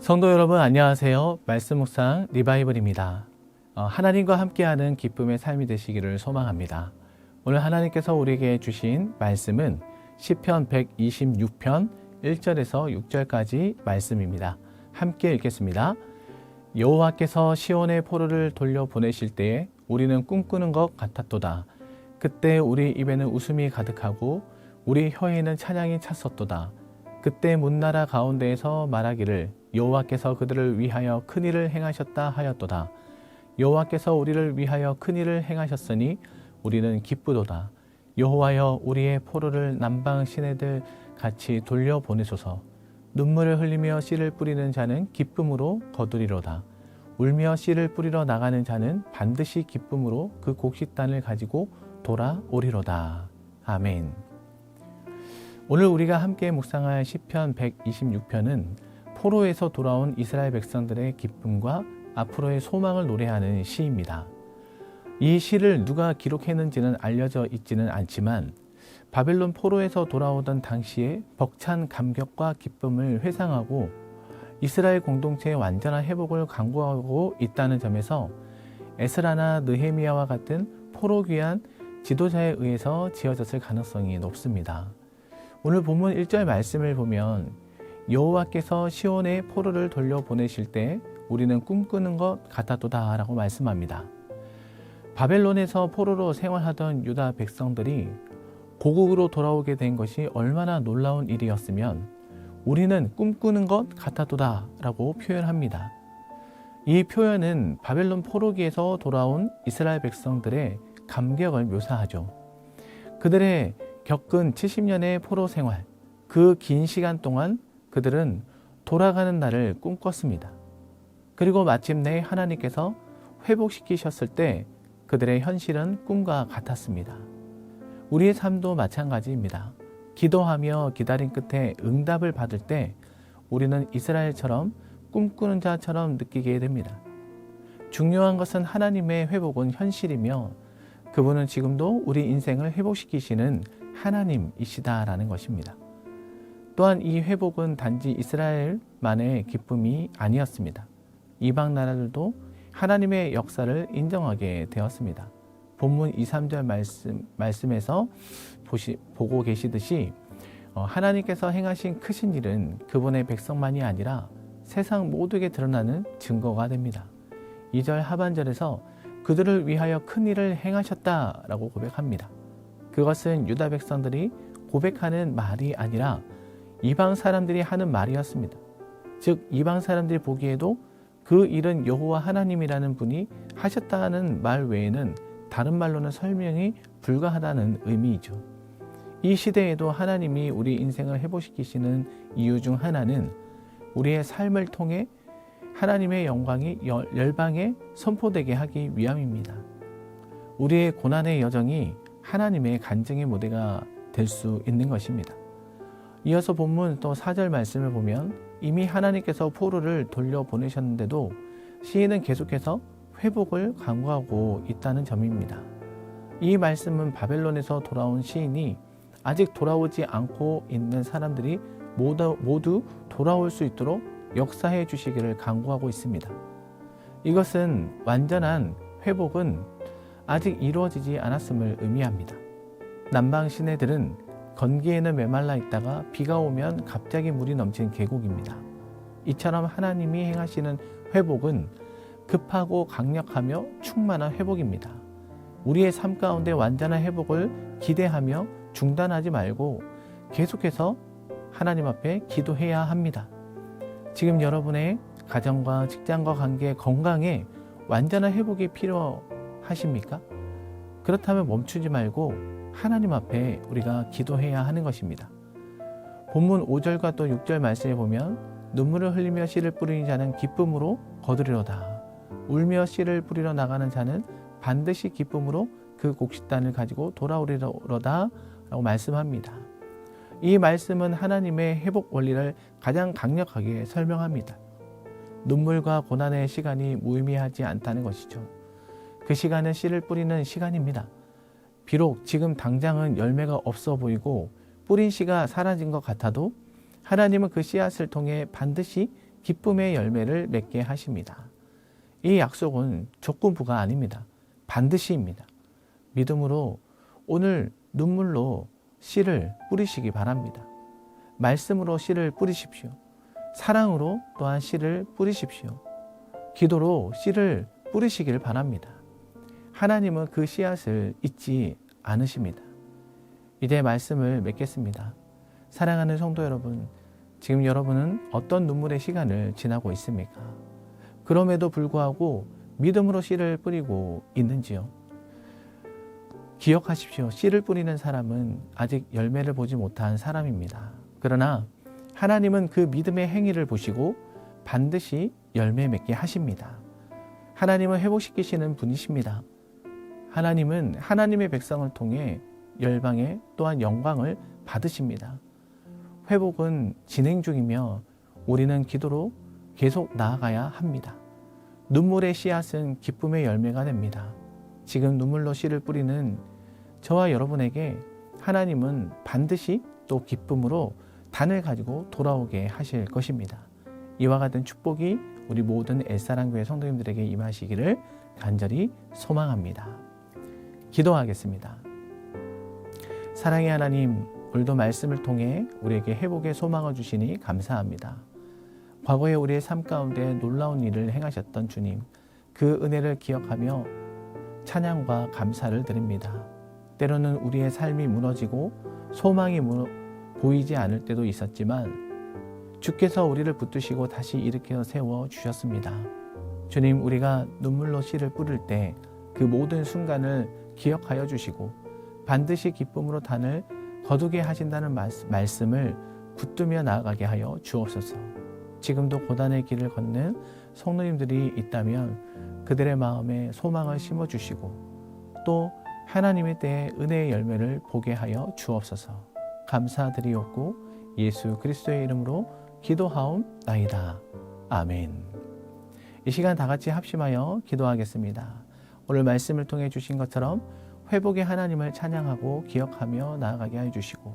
성도 여러분 안녕하세요. 말씀 묵상 리바이벌입니다. 하나님과 함께하는 기쁨의 삶이 되시기를 소망합니다. 오늘 하나님께서 우리에게 주신 말씀은 시편 126편 1절에서 6절까지 말씀입니다. 함께 읽겠습니다. 여호와께서 시온의 포로를 돌려보내실 때에 우리는 꿈꾸는 것 같았도다. 그때 우리 입에는 웃음이 가득하고 우리 혀에는 찬양이 찼었도다. 그때 문나라 가운데에서 말하기를 여호와께서 그들을 위하여 큰일을 행하셨다 하였도다. 여호와께서 우리를 위하여 큰일을 행하셨으니 우리는 기쁘도다. 여호와여 우리의 포로를 남방 시내들 같이 돌려보내소서. 눈물을 흘리며 씨를 뿌리는 자는 기쁨으로 거두리로다. 울며 씨를 뿌리러 나가는 자는 반드시 기쁨으로 그 곡식단을 가지고 돌아오리로다. 아멘. 오늘 우리가 함께 묵상할 시편 126편은 포로에서 돌아온 이스라엘 백성들의 기쁨과 앞으로의 소망을 노래하는 시입니다. 이 시를 누가 기록했는지는 알려져 있지는 않지만 바벨론 포로에서 돌아오던 당시의 벅찬 감격과 기쁨을 회상하고 이스라엘 공동체의 완전한 회복을 강구하고 있다는 점에서 에스라나 느헤미야와 같은 포로 귀환 지도자에 의해서 지어졌을 가능성이 높습니다. 오늘 본문 1절 말씀을 보면 여호와께서 시온의 포로를 돌려보내실 때 우리는 꿈꾸는 것 같았도다 라고 말씀합니다. 바벨론에서 포로로 생활하던 유다 백성들이 고국으로 돌아오게 된 것이 얼마나 놀라운 일이었으면 우리는 꿈꾸는 것 같았도다 라고 표현합니다. 이 표현은 바벨론 포로기에서 돌아온 이스라엘 백성들의 감격을 묘사하죠. 그들의 겪은 70년의 포로 생활, 그 긴 시간 동안 그들은 돌아가는 날을 꿈꿨습니다. 그리고 마침내 하나님께서 회복시키셨을 때 그들의 현실은 꿈과 같았습니다. 우리의 삶도 마찬가지입니다. 기도하며 기다린 끝에 응답을 받을 때 우리는 이스라엘처럼 꿈꾸는 자처럼 느끼게 됩니다. 중요한 것은 하나님의 회복은 현실이며 그분은 지금도 우리 인생을 회복시키시는 하나님이시다라는 것입니다. 또한 이 회복은 단지 이스라엘만의 기쁨이 아니었습니다. 이방 나라들도 하나님의 역사를 인정하게 되었습니다. 본문 2, 3절 말씀에서 보고 계시듯이 하나님께서 행하신 크신 일은 그분의 백성만이 아니라 세상 모두에게 드러나는 증거가 됩니다. 2절 하반절에서 그들을 위하여 큰 일을 행하셨다라고 고백합니다. 그것은 유다 백성들이 고백하는 말이 아니라 이방 사람들이 하는 말이었습니다. 즉 이방 사람들이 보기에도 그 일은 여호와 하나님이라는 분이 하셨다는 말 외에는 다른 말로는 설명이 불가하다는 의미이죠. 이 시대에도 하나님이 우리 인생을 회복시키시는 이유 중 하나는 우리의 삶을 통해 하나님의 영광이 열방에 선포되게 하기 위함입니다. 우리의 고난의 여정이 하나님의 간증의 무대가 될 수 있는 것입니다. 이어서 본문 또 4절 말씀을 보면 이미 하나님께서 포로를 돌려보내셨는데도 시인은 계속해서 회복을 강구하고 있다는 점입니다. 이 말씀은 바벨론에서 돌아온 시인이 아직 돌아오지 않고 있는 사람들이 모두 돌아올 수 있도록 역사해 주시기를 강구하고 있습니다. 이것은 완전한 회복은 아직 이루어지지 않았음을 의미합니다. 남방 시내들은 건기에는 메말라 있다가 비가 오면 갑자기 물이 넘치는 계곡입니다. 이처럼 하나님이 행하시는 회복은 급하고 강력하며 충만한 회복입니다. 우리의 삶 가운데 완전한 회복을 기대하며 중단하지 말고 계속해서 하나님 앞에 기도해야 합니다. 지금 여러분의 가정과 직장과 관계, 건강에 완전한 회복이 필요하십니까? 그렇다면 멈추지 말고 하나님 앞에 우리가 기도해야 하는 것입니다. 본문 5절과 또 6절 말씀에 보면 눈물을 흘리며 씨를 뿌리는 자는 기쁨으로 거두리로다. 울며 씨를 뿌리러 나가는 자는 반드시 기쁨으로 그 곡식단을 가지고 돌아오리로다 라고 말씀합니다. 이 말씀은 하나님의 회복 원리를 가장 강력하게 설명합니다. 눈물과 고난의 시간이 무의미하지 않다는 것이죠. 그 시간은 씨를 뿌리는 시간입니다. 비록 지금 당장은 열매가 없어 보이고 뿌린 씨가 사라진 것 같아도 하나님은 그 씨앗을 통해 반드시 기쁨의 열매를 맺게 하십니다. 이 약속은 조건부가 아닙니다. 반드시입니다. 믿음으로 오늘 눈물로 씨를 뿌리시기 바랍니다. 말씀으로 씨를 뿌리십시오. 사랑으로 또한 씨를 뿌리십시오. 기도로 씨를 뿌리시길 바랍니다. 하나님은 그 씨앗을 잊지 않으십니다. 이제 말씀을 맺겠습니다. 사랑하는 성도 여러분, 지금 여러분은 어떤 눈물의 시간을 지나고 있습니까? 그럼에도 불구하고 믿음으로 씨를 뿌리고 있는지요? 기억하십시오. 씨를 뿌리는 사람은 아직 열매를 보지 못한 사람입니다. 그러나 하나님은 그 믿음의 행위를 보시고 반드시 열매 맺게 하십니다. 하나님은 회복시키시는 분이십니다. 하나님은 하나님의 백성을 통해 열방에 또한 영광을 받으십니다. 회복은 진행 중이며 우리는 기도로 계속 나아가야 합니다. 눈물의 씨앗은 기쁨의 열매가 됩니다. 지금 눈물로 씨를 뿌리는 저와 여러분에게 하나님은 반드시 또 기쁨으로 단을 가지고 돌아오게 하실 것입니다. 이와 같은 축복이 우리 모든 엘사랑교회 성도님들에게 임하시기를 간절히 소망합니다. 기도하겠습니다. 사랑의 하나님, 오늘도 말씀을 통해 우리에게 회복의 소망을 주시니 감사합니다. 과거에 우리의 삶 가운데 놀라운 일을 행하셨던 주님, 그 은혜를 기억하며 찬양과 감사를 드립니다. 때로는 우리의 삶이 무너지고 소망이 보이지 않을 때도 있었지만 주께서 우리를 붙드시고 다시 일으켜 세워 주셨습니다. 주님, 우리가 눈물로 씨를 뿌릴 때 그 모든 순간을 기억하여 주시고 반드시 기쁨으로 단을 거두게 하신다는 말씀을 붙들며 나아가게 하여 주옵소서. 지금도 고단의 길을 걷는 성도님들이 있다면 그들의 마음에 소망을 심어주시고 또 하나님의 때에 은혜의 열매를 보게 하여 주옵소서. 감사드리옵고 예수 그리스도의 이름으로 기도하옵나이다. 아멘. 이 시간 다 같이 합심하여 기도하겠습니다. 오늘 말씀을 통해 주신 것처럼 회복의 하나님을 찬양하고 기억하며 나아가게 해주시고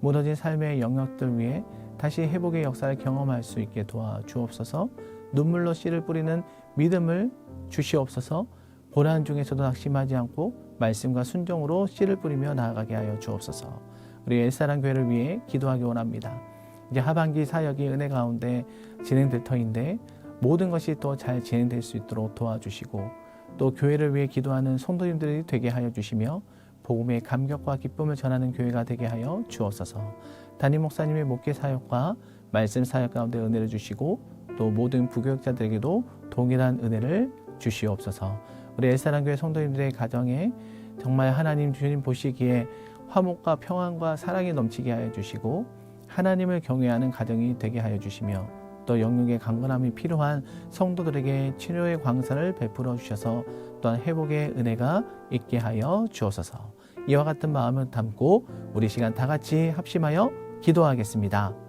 무너진 삶의 영역들 위해 다시 회복의 역사를 경험할 수 있게 도와주옵소서. 눈물로 씨를 뿌리는 믿음을 주시옵소서. 고난 중에서도 낙심하지 않고 말씀과 순종으로 씨를 뿌리며 나아가게 하여 주옵소서. 우리 엘사랑 교회를 위해 기도하기 원합니다. 이제 하반기 사역이 은혜 가운데 진행될 터인데 모든 것이 또 잘 진행될 수 있도록 도와주시고 또 교회를 위해 기도하는 성도님들이 되게 하여 주시며 복음의 감격과 기쁨을 전하는 교회가 되게 하여 주옵소서. 담임 목사님의 목회 사역과 말씀 사역 가운데 은혜를 주시고 또 모든 부교육자들에게도 동일한 은혜를 주시옵소서. 우리 엘사랑교회 성도님들의 가정에 정말 하나님 주님 보시기에 화목과 평안과 사랑이 넘치게 하여 주시고 하나님을 경외하는 가정이 되게 하여 주시며 또 영육의 강건함이 필요한 성도들에게 치료의 광선을 베풀어 주셔서 또한 회복의 은혜가 있게 하여 주옵소서. 이와 같은 마음을 담고 우리 시간 다 같이 합심하여 기도하겠습니다.